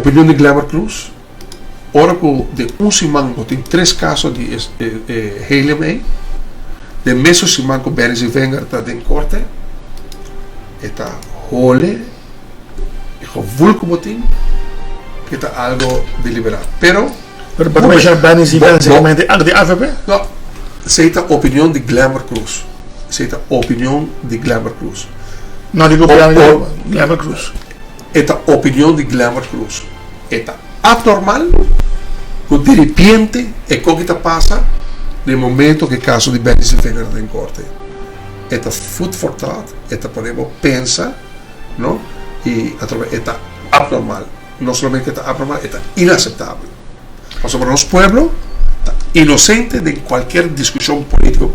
opinião de Glamour Cruz, oracle de Simanco tem 3 casos de helium de mesmo Simanco Berenice Wenger está em corte, está hole, e vulco botim, que está algo deliberado. Pero para mexer Berenice Wenger seguramente de AVP? não, aceita a opinião de Glamour Cruz, aceita a opinião de Glamour Cruz. Não digo para Glamour Cruz. Esta opinião de Glamour Cruz está abnormal, que de repente é o que passa no momento que o caso de Berenice Wenger está em corte. Esta food for thought, esta podemos pensar, não? E está abnormal. Não somente está abnormal, está inaceitável. Mas para nosso pueblo, está inocente de qualquer discussão política.